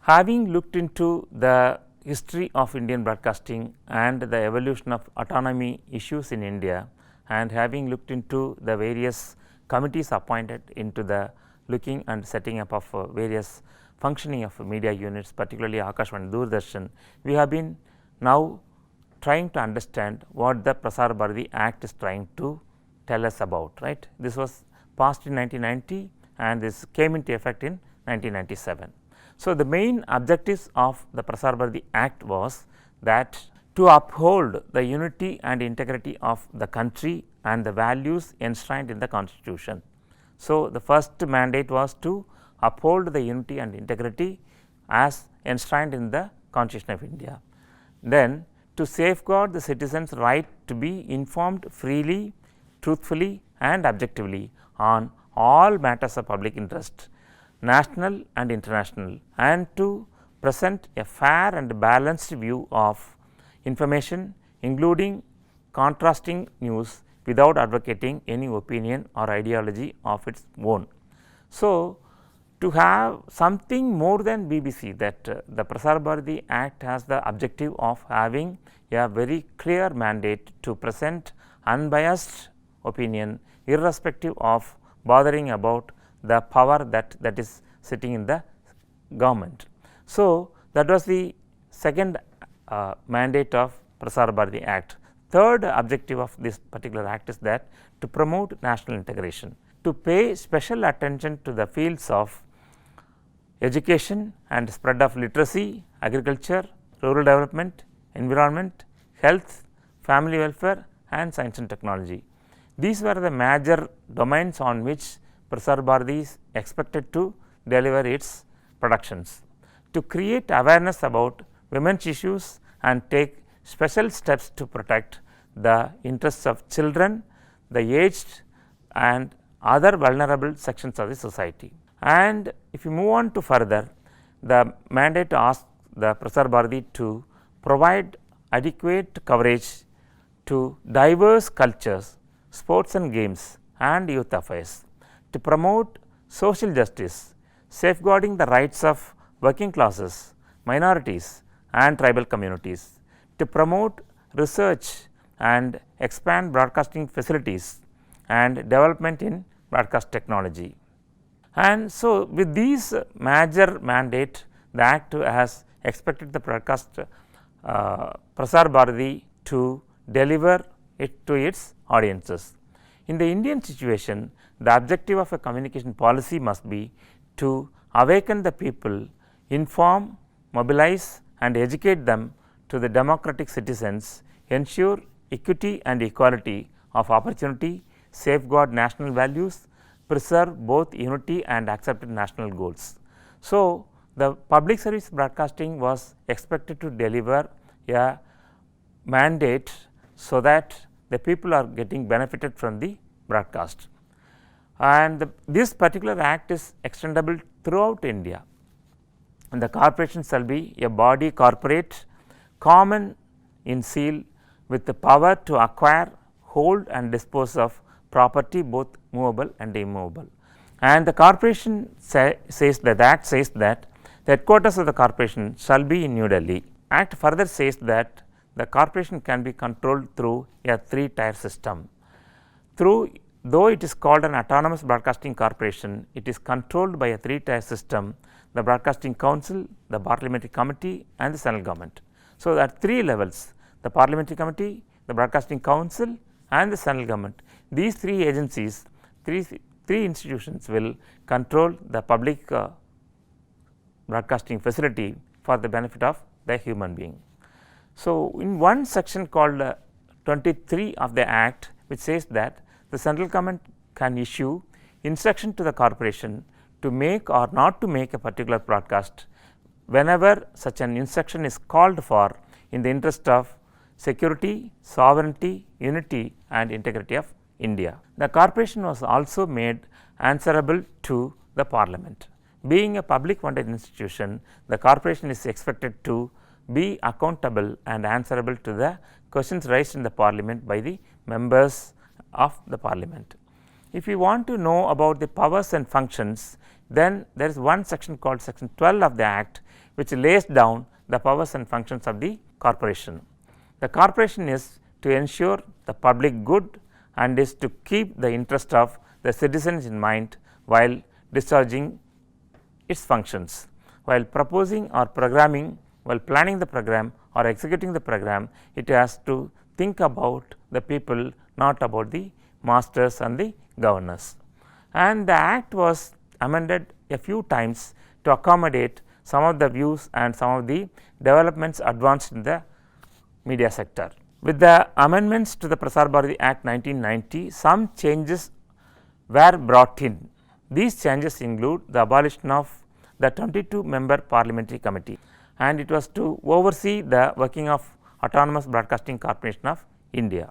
Having looked into the history of Indian broadcasting and the evolution of autonomy issues in India, and having looked into the various committees appointed into the looking and setting up of various functioning of media units, particularly Akashvani and Doordarshan, we have been now trying to understand what the Prasar Bharati Act is trying to tell us about, right. This was passed in 1990 and this came into effect in 1997. So, the main objectives of the Prasar Bharati Act was that to uphold the unity and integrity of the country and the values enshrined in the constitution. So, the first mandate was to uphold the unity and integrity as enshrined in the Constitution of India. Then to safeguard the citizens' right to be informed freely, truthfully and objectively on all matters of public interest, national and international, and to present a fair and balanced view of information, including contrasting news without advocating any opinion or ideology of its own. So, to have something more than BBC, that the Prasar Bharati Act has the objective of having a very clear mandate to present unbiased opinion irrespective of bothering about the power that is sitting in the government. So, that was the second mandate of Prasar Bharati Act. Third objective of this particular act is that to promote national integration, to pay special attention to the fields of education and spread of literacy, agriculture, rural development, environment, health, family welfare and science and technology. These were the major domains on which Prasar Bharati is expected to deliver its productions. To create awareness about women's issues and take special steps to protect the interests of children, the aged and other vulnerable sections of the society. And if you move on to further, the mandate asks the Prasar Bharati to provide adequate coverage to diverse cultures, sports and games and youth affairs, to promote social justice, safeguarding the rights of working classes, minorities and tribal communities, to promote research and expand broadcasting facilities and development in broadcast technology. And so, with these major mandate, the Act has expected the broadcast Prasar Bharati to deliver it to its audiences. In the Indian situation, the objective of a communication policy must be to awaken the people, inform, mobilize and educate them to the democratic citizens, ensure equity and equality of opportunity, safeguard national values, preserve both unity and accepted national goals. So, the public service broadcasting was expected to deliver a mandate so that the people are getting benefited from the broadcast. And this particular act is extendable throughout India. And the corporation shall be a body corporate common in seal with the power to acquire, hold and dispose of property both movable and immovable. And the corporation says that the Act says that the headquarters of the corporation shall be in New Delhi. Act further says that the corporation can be controlled through a 3-tier system. Though it is called an autonomous broadcasting corporation, it is controlled by a 3-tier system: the Broadcasting Council, the Parliamentary Committee and the Central Government. So, at 3 levels: the Parliamentary Committee, the Broadcasting Council and the Central Government. These 3 agencies, three institutions will control the public broadcasting facility for the benefit of the human being. So, in one section called 23 of the Act, which says that the central government can issue instruction to the corporation to make or not to make a particular broadcast whenever such an instruction is called for in the interest of security, sovereignty, unity and integrity of India. The corporation was also made answerable to the Parliament. Being a public funded institution, the corporation is expected to be accountable and answerable to the questions raised in the Parliament by the members of the Parliament. If you want to know about the powers and functions, then there is one section called section 12 of the Act, which lays down the powers and functions of the corporation. The corporation is to ensure the public good and is to keep the interest of the citizens in mind while discharging its functions. While proposing or programming, while planning the program or executing the program, it has to think about the people, not about the masters and the governors. And the Act was amended a few times to accommodate some of the views and some of the developments advanced in the media sector. With the amendments to the Prasar Bharati Act 1990, some changes were brought in. These changes include the abolition of the 22-member parliamentary committee, and it was to oversee the working of Autonomous Broadcasting Corporation of India.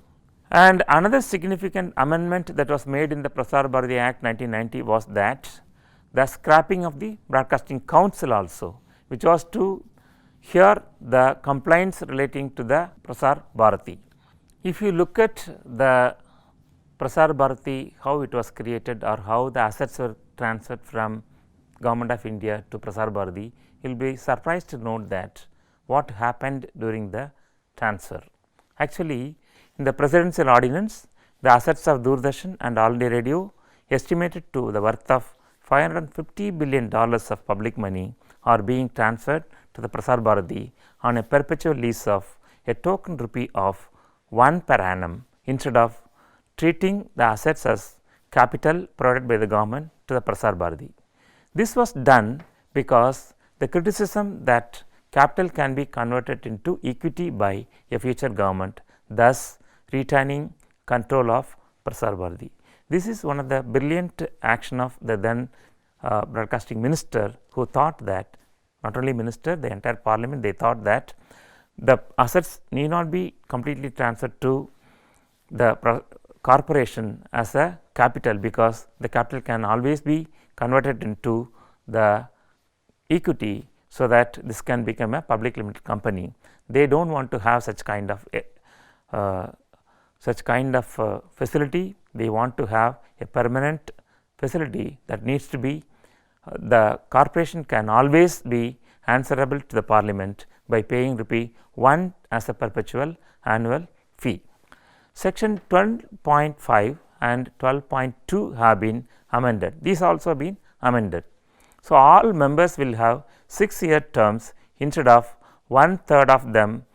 And another significant amendment that was made in the Prasar Bharati Act 1990 was that the scrapping of the Broadcasting Council also, which was to hear the complaints relating to the Prasar Bharati. If you look at the Prasar Bharati, how it was created or how the assets were transferred from Government of India to Prasar Bharati, you will be surprised to note that what happened during the transfer. Actually, in the presidential ordinance, the assets of Doordarshan and All India Radio estimated to the worth of $550 billion of public money are being transferred to the Prasar Bharati on a perpetual lease of a token rupee of 1 per annum, instead of treating the assets as capital provided by the government to the Prasar Bharati. This was done because the criticism that capital can be converted into equity by a future government, thus retaining control of Prasar Bharati. This is one of the brilliant action of the then broadcasting minister, who thought that, not only minister, the entire parliament, they thought that the assets need not be completely transferred to the corporation as a capital, because the capital can always be converted into the equity, so that this can become a public limited company. They do not want to have such kind of facility. They want to have a permanent facility that needs to be the corporation can always be answerable to the parliament by paying rupee 1 as a perpetual annual fee. Section 12.5 and 12.2 have been amended. These also been amended. So, all members will have 6-year terms instead of 1/3 of them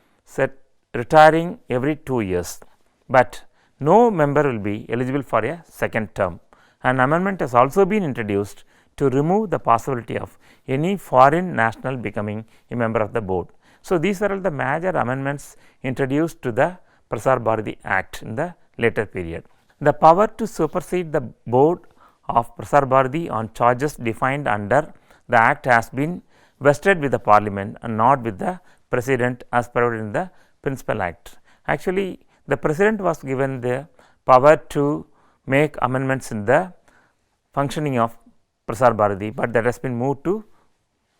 retiring every 2 years, but no member will be eligible for a second term. An amendment has also been introduced to remove the possibility of any foreign national becoming a member of the board. So, these are all the major amendments introduced to the Prasar Bharati Act in the later period. The power to supersede the board of Prasar Bharati on charges defined under the Act has been vested with the parliament and not with the president as provided in the Principal Act. Actually, the president was given the power to make amendments in the functioning of Prasar Bharati, but that has been moved to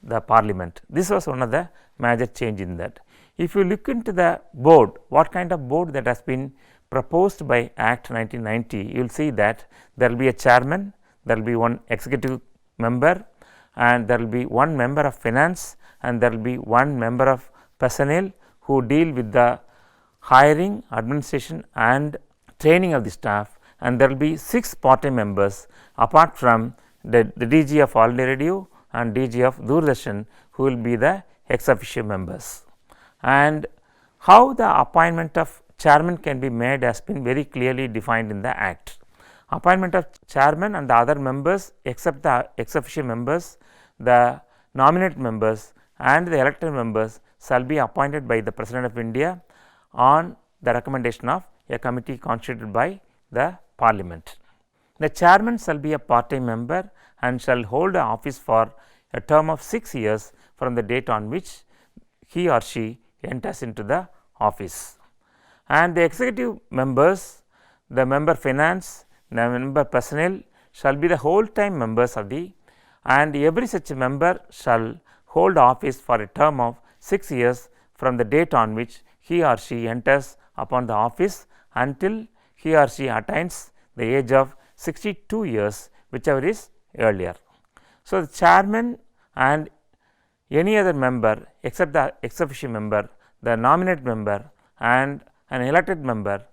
the parliament. This was one of the major change in that. If you look into the board, what kind of board that has been proposed by Act 1990, you will see that there will be a chairman, there will be one executive member, and there will be one member of finance, and there will be one member of personnel who deal with the hiring, administration and training of the staff, and there will be 6 part-time members apart from the DG of All India Radio and DG of Doordarshan, who will be the ex officio members. And how the appointment of chairman can be made has been very clearly defined in the Act. Appointment of chairman and the other members except the ex officio members, the nominate members and the elected members shall be appointed by the President of India on the recommendation of a committee constituted by the parliament. The chairman shall be a part-time member and shall hold office for a term of 6 years from the date on which he or she enters into the office. And the executive members, the member finance, the member personnel shall be the whole time members of the, and every such member shall hold office for a term of 6 years from the date on which he or she enters upon the office until he or she attains the age of 62 years, whichever is earlier. So, the chairman and any other member except the ex officio member, the nominated member and an elected member,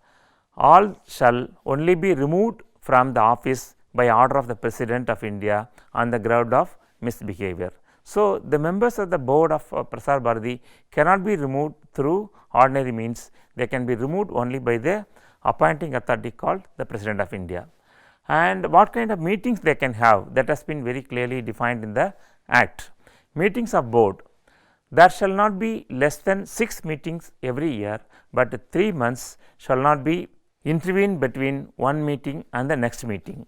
all shall only be removed from the office by order of the President of India on the ground of misbehavior. So, the members of the board of Prasar Bharati cannot be removed through ordinary means, they can be removed only by the appointing authority called the President of India. And what kind of meetings they can have, that has been very clearly defined in the Act. Meetings of board, there shall not be less than 6 meetings every year, but 3 months shall not be intervened between one meeting and the next meeting.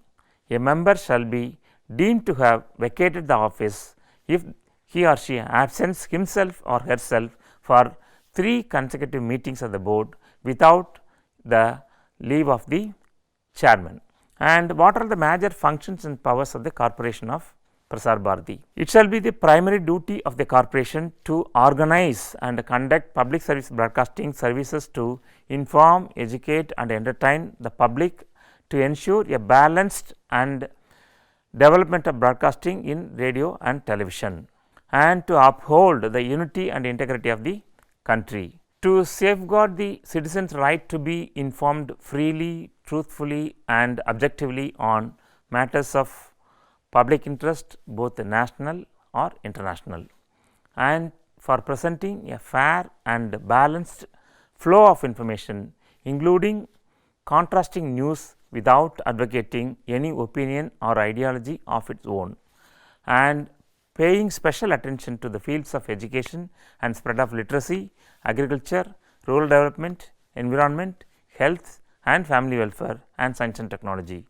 A member shall be deemed to have vacated the office if he or she absents himself or herself for 3 consecutive meetings of the board without the leave of the chairman. And what are the major functions and powers of the corporation of Prasar Bharati? It shall be the primary duty of the corporation to organize and conduct public service broadcasting services to inform, educate and entertain the public, to ensure a balanced and development of broadcasting in radio and television, and to uphold the unity and integrity of the country, to safeguard the citizens' right to be informed freely, truthfully and objectively on matters of public interest, both national or international, and for presenting a fair and balanced flow of information, including contrasting news without advocating any opinion or ideology of its own, and paying special attention to the fields of education and spread of literacy, agriculture, rural development, environment, health and family welfare and science and technology,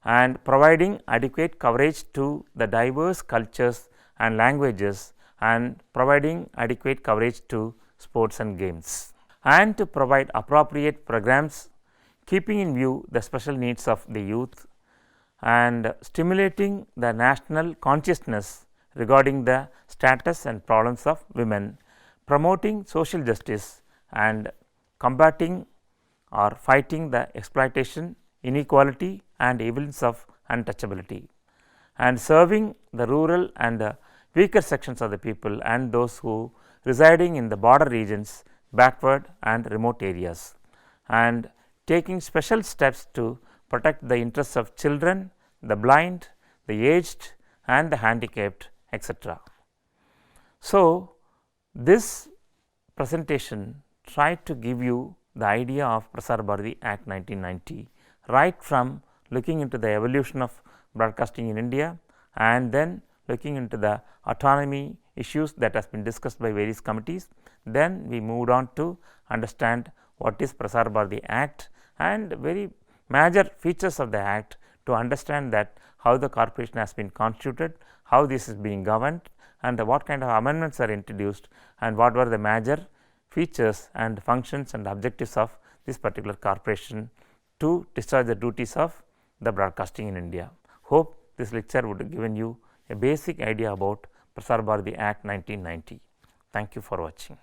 and providing adequate coverage to the diverse cultures and languages, and providing adequate coverage to sports and games, and to provide appropriate programs keeping in view the special needs of the youth, and stimulating the national consciousness regarding the status and problems of women, promoting social justice and combating or fighting the exploitation, inequality and evils of untouchability, and serving the rural and weaker sections of the people and those who residing in the border regions, backward and remote areas, and taking special steps to protect the interests of children, the blind, the aged and the handicapped, etc. So, this presentation tried to give you the idea of Prasar Bharati Act 1990, right from looking into the evolution of broadcasting in India and then looking into the autonomy issues that has been discussed by various committees. Then we moved on to understand what is Prasar Bharati Act and very major features of the Act, to understand that how the corporation has been constituted, how this is being governed and what kind of amendments are introduced, and what were the major features and functions and objectives of this particular corporation to discharge the duties of the broadcasting in India. Hope this lecture would have given you a basic idea about Prasar Bharati Act 1990. Thank you for watching.